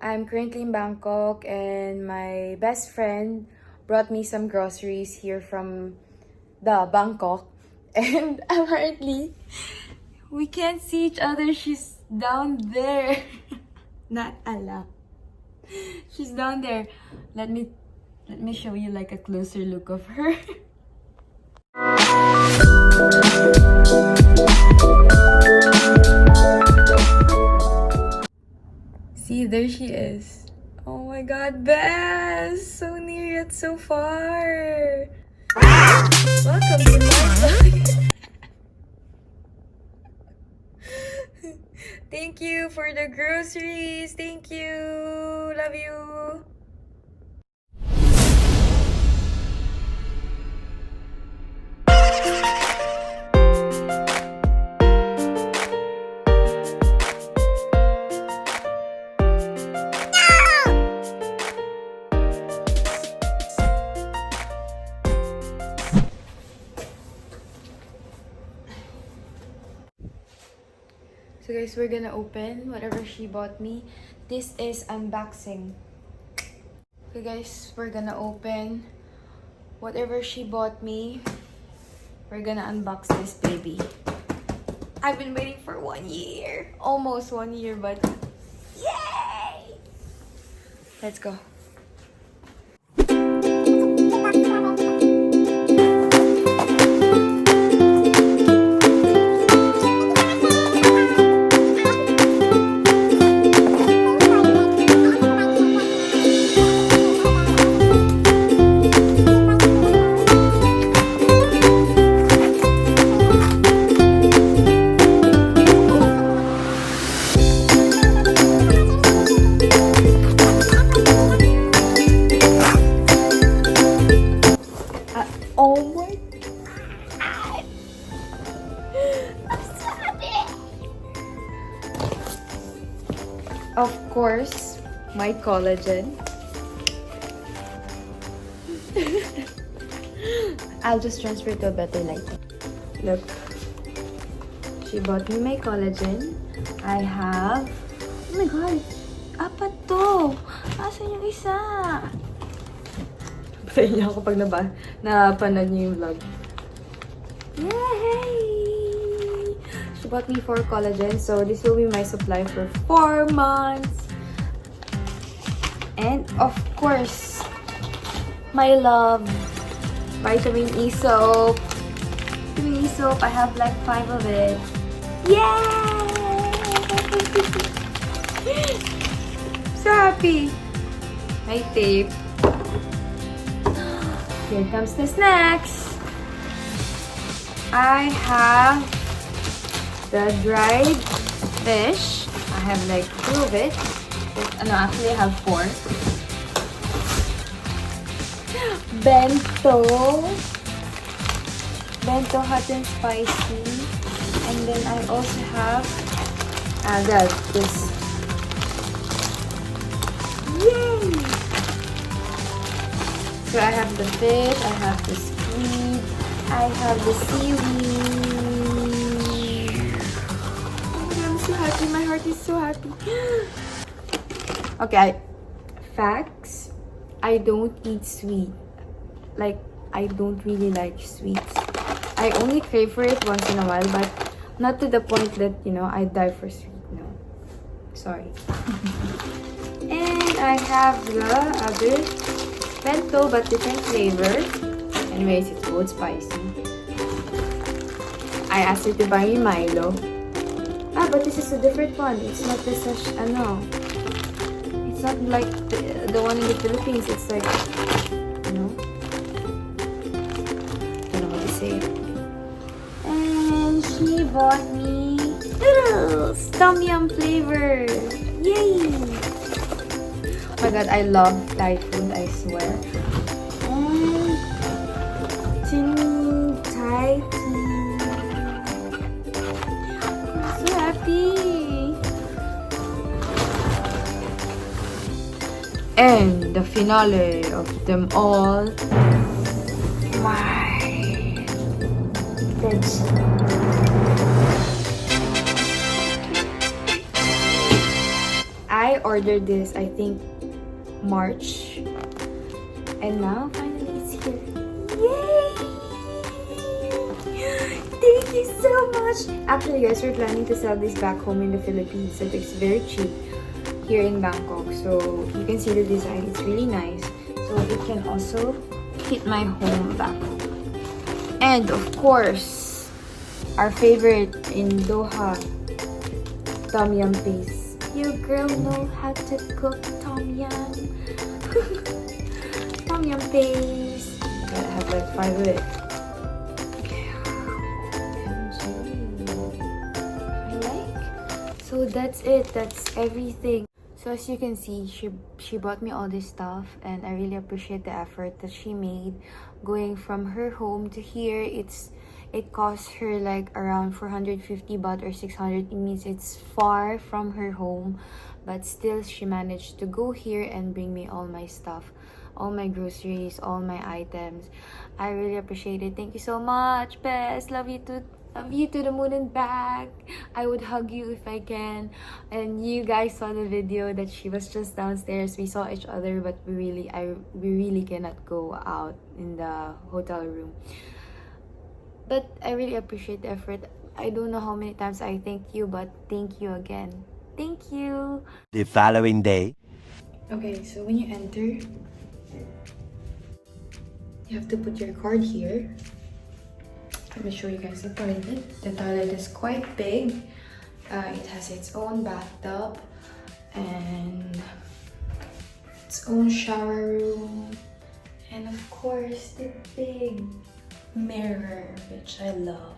I'm currently in Bangkok and my best friend brought me some groceries here from the Bangkok. And apparently, we can't see each other. She's down there. Not Allah. She's down there. Let me show you like a closer look of her. See, there she is. Oh my god, Bess! So near yet so far. Welcome to Bangkok. Thank you for the groceries. Thank you. Love you. So guys, we're gonna open whatever she bought me. This is unboxing. Okay guys, we're gonna open whatever she bought me. We're gonna unbox this baby. I've been waiting for 1 year. Almost 1 year, but yay! Let's go. Oh my god! I'm so happy! Of course, my collagen. I'll just transfer to a better light. Look. She bought me my collagen. I have... Oh my god! Apat to! Asan yung isa? Patay niya ako pag napanood niyo yung vlog. Yay! She bought me 4 collagen, so this will be my supply for 4 months. And of course, my love, vitamin E soap. Vitamin E soap, I have like 5 of it. Yay! So happy! My tape. Here comes the snacks. I have the dried fish. I have like 2 of it. No, actually I have 4. Bento hot and spicy. And then I also have this. Yay! So I have the fish, I have the squid, I have the seaweed. Oh my god, I'm so happy. My heart is so happy. Okay, facts. I don't eat sweet. Like, I don't really like sweets. I only crave for it once in a while, but not to the point that, you know, I die for sweet. No. Sorry. And I have the other bento, but different flavor. Anyways, it's both spicy. I asked her to buy me Milo. But this is a different one. It's not the it's not like the one in the Philippines. It's like, you know, I don't know what to say. And she bought me noodles, Tom Yum flavor. Yay! Oh my god, I love Thai food, I swear. And Thai tea. I'm so happy. And the finale of them all. My veggie. I I ordered this, I think, March. And now, finally, it's here. Yay! Thank you so much! Actually, guys, we're planning to sell this back home in the Philippines. So it's very cheap here in Bangkok. So you can see the design. It's really nice. So it can also fit my home back home. And of course, our favorite in Doha, Tom Yum paste. You girl know how to cook Tom Yum. Tom Yum paste. Gotta have like 5 of it. I like. So that's it. That's everything. So as you can see, she bought me all this stuff, and I really appreciate the effort that she made going from her home to here. It cost her like around 450 baht or 600. It means it's far from her home, but still she managed to go here and bring me all my stuff, all my groceries, all my items. I really appreciate it. Thank you so much, Bess. Love you too. Love you to the moon and back. I would hug you if I can. And you guys saw the video that she was just downstairs. We saw each other, but we really cannot go out in the hotel room. But I really appreciate the effort. I don't know how many times I thank you, but thank you again. Thank you. The following day. Okay, so when you enter, you have to put your card here. Let me show you guys the toilet. The toilet is quite big. It has its own bathtub and its own shower room, and of course the big mirror, which I love.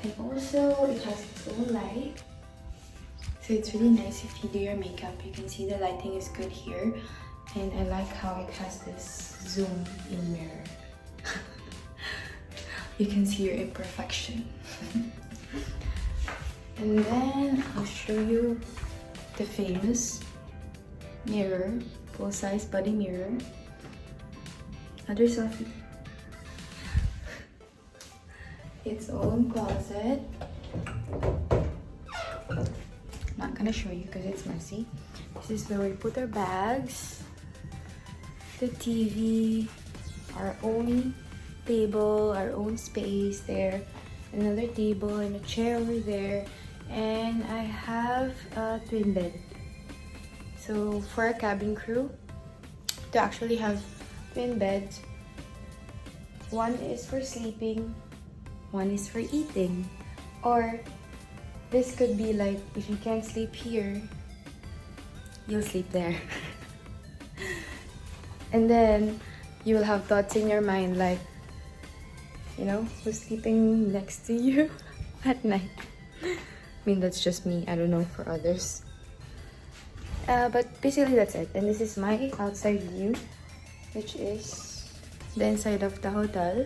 And also it has its own light, so it's really nice if you do your makeup. You can see the lighting is good here, and I like how it has this zoom in mirror. You can see your imperfection. And then I'll show you the famous mirror, full-size body mirror. Another selfie. Its own closet. I'm not gonna show you because it's messy. This is where we put our bags, the TV, our own table, our own space there, another table and a chair over there, and I have a twin bed. So for a cabin crew to actually have twin beds, one is for sleeping, one is for eating. Or this could be like, if you can't sleep here, you'll sleep there. And then you will have thoughts in your mind like, you know, who's sleeping next to you at night. I mean, that's just me. I don't know for others. But basically that's it. And this is my outside view, which is the inside of the hotel.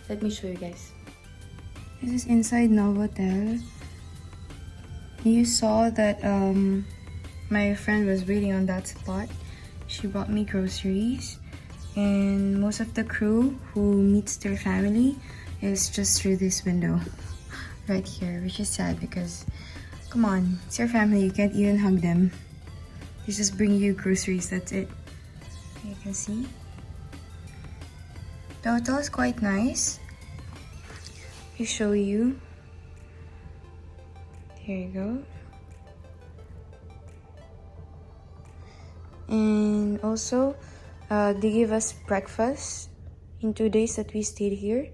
Let me show you guys. This is inside Novotel. You saw that my friend was waiting on that spot. She brought me groceries. And most of the crew who meets their family is just through this window right here, which is sad because, come on, it's your family, you can't even hug them. They just bring you groceries, that's it. You can see. The hotel is quite nice. I'll show you. Here you go. And also, they gave us breakfast in 2 days that we stayed here.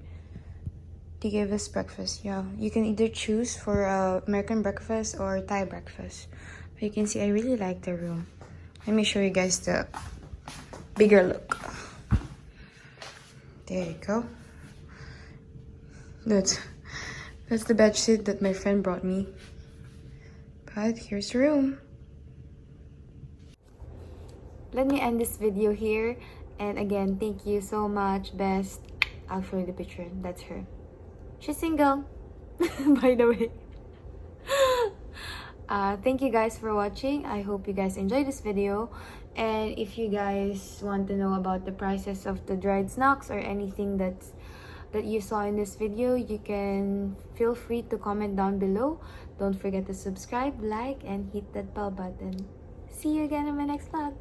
They gave us breakfast, yeah. You can either choose for American breakfast or Thai breakfast. But you can see I really like the room. Let me show you guys the bigger look. There you go. That's the bed sheet that my friend brought me. But here's the room. Let me end this video here. And again, thank you so much, Best. I'll show you the picture. That's her. She's single, by the way. Thank you guys for watching. I hope you guys enjoyed this video. And if you guys want to know about the prices of the dried snacks or anything that you saw in this video, you can feel free to comment down below. Don't forget to subscribe, like, and hit that bell button. see you again in my next vlog.